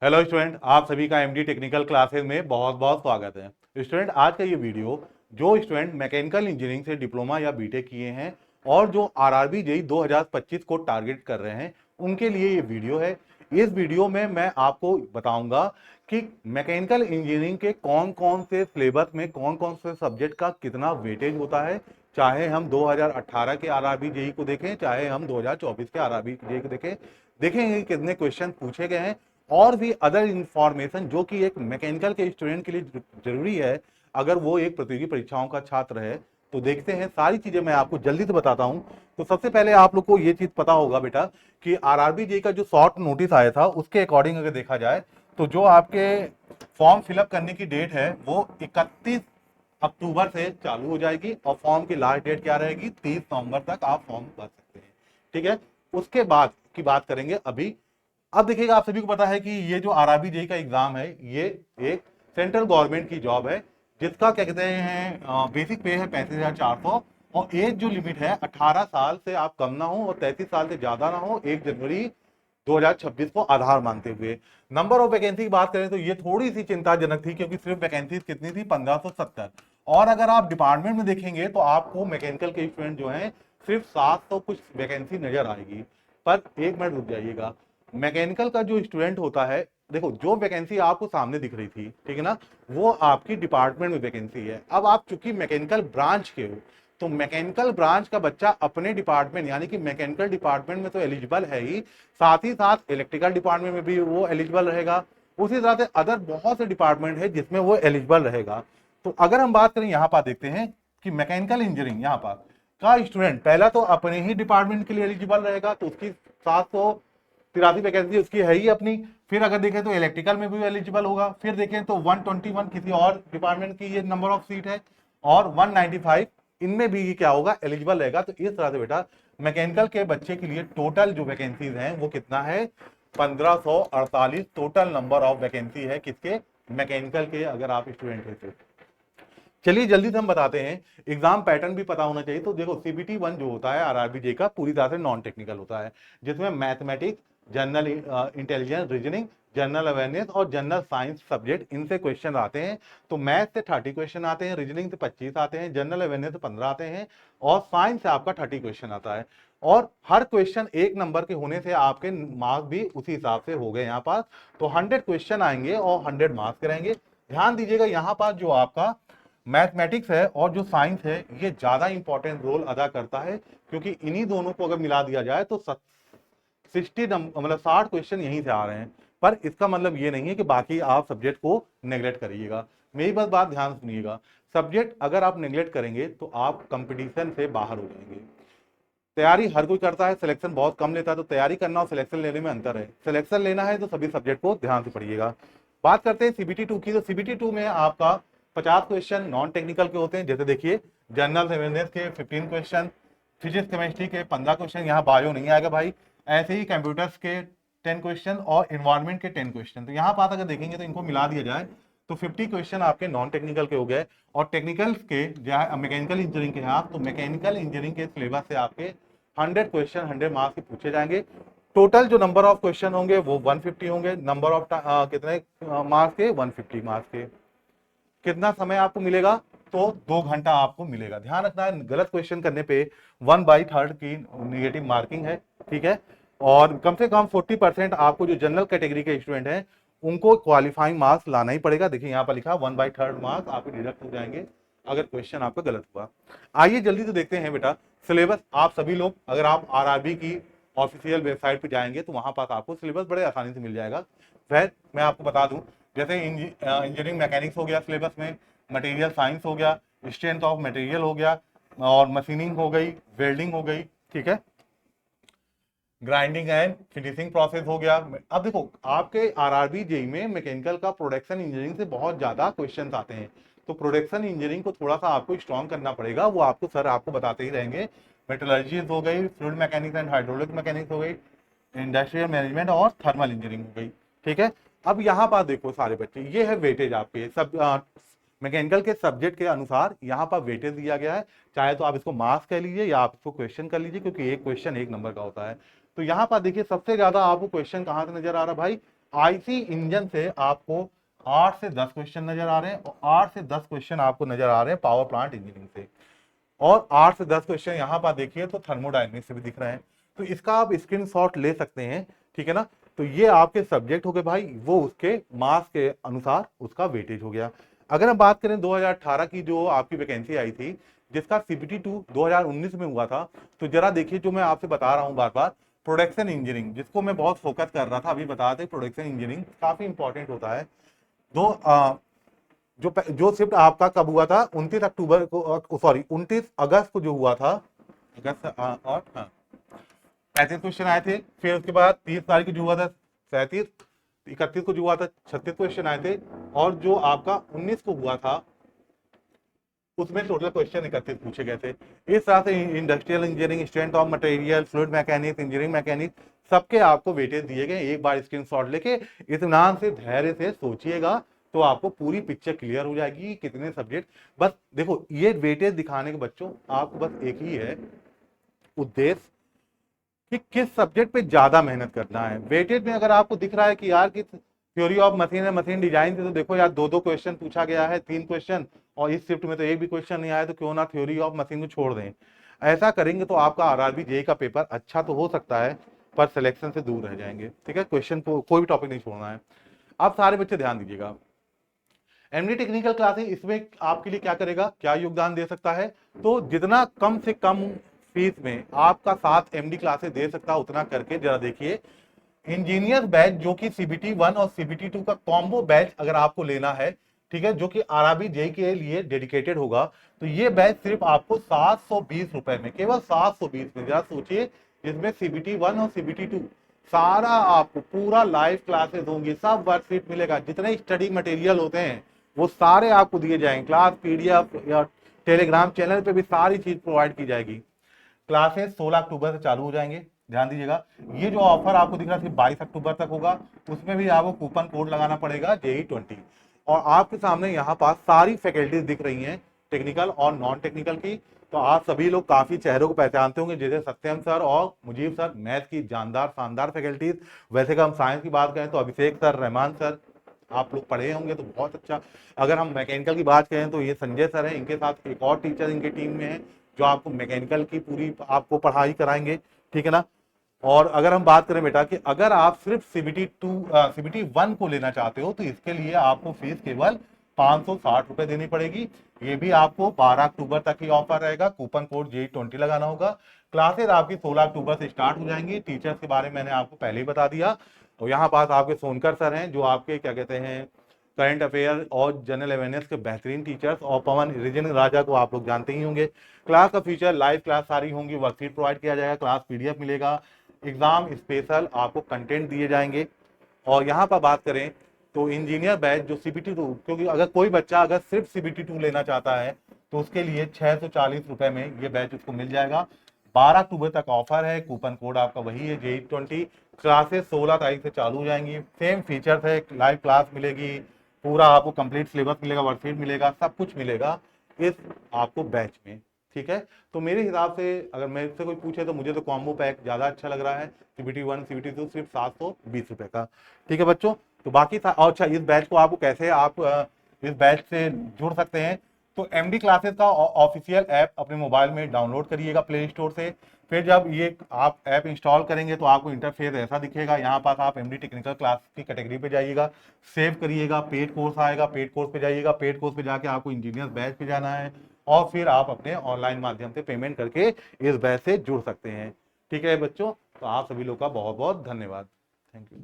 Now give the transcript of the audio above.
Hello student, आप सभी का एमडी टेक्निकल क्लासेस में बहुत बहुत स्वागत है। स्टूडेंट, आज का ये वीडियो जो स्टूडेंट मैकेनिकल इंजीनियरिंग से डिप्लोमा या बीटेक किए हैं और जो आरआरबी जेई 2025 को टारगेट कर रहे हैं उनके लिए ये वीडियो है। इस वीडियो में मैं आपको बताऊंगा कि मैकेनिकल इंजीनियरिंग के कौन कौन से सिलेबस में कौन कौन से सब्जेक्ट का कितना वेटेज होता है, चाहे हम 2018 के आरआरबी जेई को देखें चाहे हम 2024 के आरआरबी जेई को देखेंगे कितने क्वेश्चन पूछे गए हैं और भी अदर इंफॉर्मेशन जो कि एक मैकेनिकल के स्टूडेंट के लिए जरूरी है अगर वो एक प्रतियोगी परीक्षाओं का छात्र है। तो देखते हैं, सारी चीजें मैं आपको जल्दी से बताता हूं। तो सबसे पहले आप लोग को ये चीज पता होगा बेटा कि आरआरबी जी का जो शॉर्ट नोटिस आया था उसके अकॉर्डिंग अगर देखा जाए तो जो आपके फॉर्म फिलअप करने की डेट है वो 31 अक्टूबर से चालू हो जाएगी और फॉर्म की लास्ट डेट क्या रहेगी, 30 नवंबर तक आप फॉर्म भर सकते हैं। ठीक है, उसके बाद की बात करेंगे अभी। अब देखिएगा, आप सभी को पता है कि ये जो आरआरबी जेई का एग्जाम है ये एक सेंट्रल गवर्नमेंट की जॉब है जिसका क्या कहते हैं बेसिक पे है 35,400 और एज जो लिमिट है 18 साल से आप कम ना हो और 33 साल से ज्यादा ना हो 1 जनवरी 2026 को आधार मानते हुए। नंबर ऑफ वैकेंसी की बात करें तो ये थोड़ी सी चिंताजनक थी क्योंकि सिर्फ वैकेंसी कितनी थी, 1570। और अगर आप डिपार्टमेंट में देखेंगे तो आपको मैकेनिकल के स्टूडेंट जो हैं सिर्फ 700 कुछ वैकेंसी नजर आएगी। पर एक मिनट रुक जाइएगा, मैकेनिकल का जो स्टूडेंट होता है, देखो जो वैकेंसी आपको सामने दिख रही थी, ठीक है ना, वो आपकी डिपार्टमेंट में वैकेंसी है। अब आप चूंकि मैकेनिकल ब्रांच के हो तो मैकेनिकल ब्रांच का बच्चा अपने डिपार्टमेंट यानी कि मैकेनिकल डिपार्टमेंट में तो एलिजिबल है ही, साथ ही साथ इलेक्ट्रिकल डिपार्टमेंट में भी वो एलिजिबल रहेगा। उसी तरह से अदर बहुत से डिपार्टमेंट है जिसमें वो एलिजिबल रहेगा। तो अगर हम बात करें यहाँ पर देखते हैं कि मैकेनिकल इंजीनियरिंग यहाँ पर का स्टूडेंट पहला तो अपने ही डिपार्टमेंट के लिए एलिजिबल रहेगा, तो उसकी 783 वैकेंसी उसकी है ही अपनी। फिर अगर देखें तो इलेक्ट्रिकल में भी एलिजिबल होगा। फिर देखें तो 121 किसी और डिपार्टमेंट की ये नंबर ऑफ सीट है और 195 इनमें भी क्या होगा, एलिजिबल रहेगा। तो इस तरह से बेटा मैकेनिकल के बच्चे के लिए टोटल जो वैकेंसीज हैं वो कितना है, 1548 टोटल नंबर ऑफ वैकेंसी है किसके, मैकेनिकल के, अगर आप स्टूडेंट है तो। चलिए जल्दी से हम बताते हैं, एग्जाम पैटर्न भी पता होना चाहिए। तो देखो सीबीटी 1 जो होता है आरआरबी जे का पूरी तरह से नॉन टेक्निकल होता है जिसमें mathematics, general intelligence, reasoning, general awareness और जनरल साइंस सब्जेक्ट इनसे क्वेश्चन आते हैं। तो मैथ से 30 क्वेश्चन आते हैं, रीजनिंग से 25 आते हैं, जनरल अवेयरनेस से 15 आते हैं और साइंस से आपका 30 क्वेश्चन आता है। और हर क्वेश्चन एक नंबर के होने से आपके मार्क्स भी उसी हिसाब से हो गए यहाँ पास। तो 100 क्वेश्चन आएंगे और 100 मार्क्स के रहेंगे। ध्यान दीजिएगा यहाँ पास जो आपका मैथमेटिक्स है और जो साइंस है ये ज्यादा इंपॉर्टेंट रोल अदा करता है क्योंकि इन्हीं दोनों को अगर मिला दिया जाए तो 60 मतलब 60 क्वेश्चन यहीं से आ रहे हैं। पर इसका मतलब ये नहीं है कि बाकी आप सब्जेक्ट को नेग्लेक्ट करिएगा। मेरी बस बात ध्यान सुनिएगा, सब्जेक्ट अगर आप नेग्लेक्ट करेंगे तो आप कंपटीशन से बाहर हो जाएंगे। तैयारी हर कोई करता है, सिलेक्शन बहुत कम लेता है। तो तैयारी करना और सिलेक्शन लेने में अंतर है। सिलेक्शन लेना है तो सभी सब्जेक्ट को ध्यान से पढ़िएगा। बात करते हैं सीबीटी 2 की। तो सीबीटी 2 में आपका 50 क्वेश्चन नॉन टेक्निकल के होते हैं। जैसे देखिए जनरल अवेयरनेस के 15 क्वेश्चन, फिजिक्स केमिस्ट्री के 15 क्वेश्चन, यहाँ बायो नहीं आएगा भाई। ऐसे ही कंप्यूटर्स के 10 क्वेश्चन और इन्वायरमेंट के 10 क्वेश्चन। तो यहाँ पास अगर देखेंगे तो इनको मिला दिया जाए तो 50 क्वेश्चन आपके नॉन टेक्निकल के हो गए। और टेक्निकल के मैकेनिकल इंजीनियरिंग के हैं आप, तो मैकेनिकल इंजीनियरिंग के सिलेबस से आपके 100 क्वेश्चन 100 मार्क्स के पूछे जाएंगे। टोटल जो नंबर ऑफ क्वेश्चन होंगे वो 150 होंगे। नंबर ऑफ कितने मार्क्स के, 150 मार्क्स के। कितना समय आपको मिलेगा, तो 2 घंटा आपको मिलेगा। ध्यान रखना है गलत क्वेश्चन करने पे 1/3 की निगेटिव मार्किंग है। ठीक है, और कम से कम 40% आपको जो जनरल कैटेगरी के स्टूडेंट हैं उनको क्वालिफाइंग मार्क्स लाना ही पड़ेगा। देखिए यहाँ पर लिखा 1/3 मार्क्स आपके डिडक्ट हो जाएंगे अगर क्वेश्चन आपका गलत हुआ। आइए जल्दी से देखते हैं बेटा सिलेबस। आप सभी लोग अगर आप आरआरबी की ऑफिशियल वेबसाइट पे जाएंगे तो वहां पास आपको सिलेबस बड़े आसानी से मिल जाएगा। फिर मैं आपको बता दूं, जैसे इंजीनियरिंग मैकेनिक्स हो गया सिलेबस में, मटेरियल साइंस हो गया, स्ट्रेंथ ऑफ मटेरियल हो गया और मशीनिंग हो गई, वेल्डिंग हो गई, ठीक है, ग्राइंडिंग एंड फिनिशिंग प्रोसेस हो गया। अब देखो आपके आरआरबी जेई में मैकेनिकल का प्रोडक्शन इंजीनियरिंग से बहुत ज्यादा क्वेश्चंस आते हैं। तो प्रोडक्शन इंजीनियरिंग को थोड़ा सा आपको स्ट्रॉन्ग करना पड़ेगा, वो आपको सर आपको बताते ही रहेंगे। मेटलर्जी हो गई, fluid mechanics and hydraulic mechanics हो गई, इंडस्ट्रियल मैनेजमेंट और थर्मल इंजीनियरिंग हो गई। ठीक है, अब यहाँ पर देखो सारे बच्चे, ये है वेटेज आपके सब मैकेनिकल के सब्जेक्ट के अनुसार यहाँ पर वेटेज दिया गया है। चाहे तो आप इसको मार्क्स कह लीजिए या आप इसको क्वेश्चन कर लीजिए क्योंकि एक क्वेश्चन एक नंबर का होता है। तो यहाँ पर देखिए सबसे ज्यादा आपको क्वेश्चन कहाँ से नजर आ रहा है भाई, आईसी इंजन से आपको 8 से 10 क्वेश्चन नजर आ रहे हैं, और 8 से 10 क्वेश्चन आपको नजर आ रहे हैं पावर प्लांट इंजीनियरिंग से, और 8 से 10 क्वेश्चन यहाँ पर देखिए तो थर्मोडायनेमिक्स से भी दिख रहे हैं। तो इसका आप स्क्रीनशॉट ले सकते हैं, ठीक है ना। तो ये आपके सब्जेक्ट हो गए भाई, वो उसके मार्क्स के अनुसार उसका वेटेज हो गया। अगर हम बात करें 2018 की जो आपकी वैकेंसी आई थी, जिसका CBT 2 2019 में हुआ था, तो जरा देखिए जो मैं आपसे बता रहा हूँ बार बार, प्रोडक्शन इंजीनियरिंग जिसको मैं बहुत फोकस कर रहा था, अभी बता दें प्रोडक्शन इंजीनियरिंग काफी इंपॉर्टेंट होता है। जो शिफ्ट आपका कब हुआ था, 29 अक्टूबर को, सॉरी 29 अगस्त को जो हुआ था, अगस्त और 35 क्वेश्चन आए थे। फिर उसके बाद 30 तारीख को जो हुआ था 37, 31 को जो हुआ था 36 क्वेश्चन आए थे, और जो आपका 19 को हुआ था उसमें टोटल क्वेश्चन 31 पूछे गए थे। इस तरह से industrial engineering, strength of material, fluid mechanics, engineering mechanics, सबके आपको वेटेज दिए गए। एक बार स्क्रीनशॉट लेके इत्मीनान से धैर्य से सोचिएगा तो आपको पूरी पिक्चर क्लियर हो जाएगी कितने सब्जेक्ट। बस देखो ये वेटेज दिखाने के बच्चों आपको बस एक ही है उद्देश्य कि किस सब्जेक्ट पे ज्यादा मेहनत करना है। वेटेज में अगर आपको दिख रहा है कि यार कि थ्योरी ऑफ मशीन है, मशीन डिजाइन से, तो देखो यार 2-2 क्वेश्चन पूछा गया है, 3 क्वेश्चन, और इस शिफ्ट में तो एक भी क्वेश्चन नहीं आया, तो क्यों ना थ्योरी ऑफ मशीन को छोड़ दें। ऐसा करेंगे तो आपका आरआरबी जेईई का पेपर अच्छा तो हो सकता है, पर सिलेक्शन से दूर रह जाएंगे, ठीक है। क्वेश्चन को कोई भी टॉपिक नहीं छोड़ना है। आप सारे बच्चे ध्यान दीजिएगा, एमडी टेक्निकल क्लासेस इसमें आपके लिए क्या करेगा, क्या योगदान दे सकता है, तो जितना कम से कम फीस में आपका साथ एमडी क्लासेस दे सकता है उतना करके जरा देखिए। इंजीनियर बैच जो कि CBT 1 और CBT 2 का कॉम्बो बैच अगर आपको लेना है, ठीक है, जो कि आरआरबी जेईई के लिए डेडिकेटेड होगा, तो ये बैच सिर्फ आपको 720 रुपए में, केवल 720 में। जरा सोचिए, इसमें CBT 1 और CBT 2 सारा आपको पूरा लाइव क्लासेस होंगी, सब वर्कशीट मिलेगा, जितने स्टडी मटेरियल होते हैं वो सारे आपको दिए जाएंगे, क्लास PDF या टेलीग्राम चैनल पे भी सारी चीज प्रोवाइड की जाएगी। क्लासेस 16 अक्टूबर से चालू हो जाएंगे, ध्यान दीजिएगा। ये जो ऑफर आपको दिख रहा है सिर्फ 22 अक्टूबर तक होगा, उसमें भी आपको कूपन कोड लगाना पड़ेगा JEE20। और आपके सामने यहाँ पास सारी फैकल्टीज दिख रही हैं, टेक्निकल और नॉन टेक्निकल की। तो आप सभी लोग काफी चेहरों को पहचानते होंगे, जैसे सत्यम सर और मुजीब सर, मैथ की जानदार शानदार फैकल्टीज। वैसे का हम साइंस की बात करें तो अभिषेक सर, रहमान सर, आप लोग पढ़े होंगे तो बहुत अच्छा। अगर हम मैकेनिकल की बात करें तो ये संजय सर हैं, इनके साथ एक और टीचर इनके टीम में है जो आपको मैकेनिकल की पूरी आपको पढ़ाई कराएंगे, ठीक है ना। और अगर हम बात करें बेटा कि अगर आप सिर्फ CBT 1 को लेना चाहते हो, तो इसके लिए आपको फीस केवल 560 रुपए देनी पड़ेगी। ये भी आपको 12 अक्टूबर तक ही ऑफर रहेगा, कूपन कोड JEE20 लगाना होगा। क्लासेस आपकी 16 अक्टूबर से स्टार्ट हो जाएंगी। टीचर्स के बारे में मैंने आपको पहले ही बता दिया। और यहाँ पास आपके सोनकर सर हैं जो आपके क्या कहते हैं करंट अफेयर और जनरल अवेयरनेस के बेहतरीन टीचर्स, और पवन रीजन राजा को आप लोग जानते ही होंगे। क्लास का फीचर लाइव क्लास सारी होंगी, वर्कशीट प्रोवाइड किया जाएगा, क्लास PDF मिलेगा, एग्जाम स्पेशल आपको कंटेंट दिए जाएंगे। और यहाँ पर बात करें तो इंजीनियर बैच जो CBT 2, क्योंकि अगर कोई बच्चा अगर सिर्फ CBT 2 लेना चाहता है तो उसके लिए 640 रुपए में ये बैच उसको मिल जाएगा। 12 अक्टूबर तक ऑफर है, कूपन कोड आपका वही है JEE20। क्लासेस 16 तारीख से चालू हो जाएंगी, सेम फीचर्स है, लाइव क्लास मिलेगी, पूरा आपको कंप्लीट सिलेबस मिलेगा, वर्कशीट मिलेगा, सब कुछ मिलेगा इस आपको बैच में, ठीक है। तो मेरे हिसाब से अगर मेरे से कोई पूछे तो मुझे तो कॉम्बो पैक ज्यादा अच्छा लग रहा है, CBT 1 CBT 2 सिर्फ 720 रुपए का, ठीक है बच्चों। तो बाकी था। और अच्छा, इस बैच को आपको कैसे आप इस बैच से जुड़ सकते हैं, तो MD क्लासेस का ऑफिशियल ऐप अपने मोबाइल में डाउनलोड करिएगा प्ले स्टोर से। फिर जब ये आप ऐप इंस्टॉल करेंगे तो आपको इंटरफेस ऐसा दिखेगा। यहाँ पास आप MD टेक्निकल क्लास की कैटेगरी पे जाइएगा, सेव करिएगा, पेड कोर्स आएगा, पेड कोर्स पे जाइएगा, पेड कोर्स पे जाके आपको इंजीनियर बैच पे जाना है, और फिर आप अपने ऑनलाइन माध्यम से पेमेंट करके इस बैच से जुड़ सकते हैं, ठीक है बच्चों। तो आप सभी लोग का बहुत बहुत धन्यवाद, थैंक यू।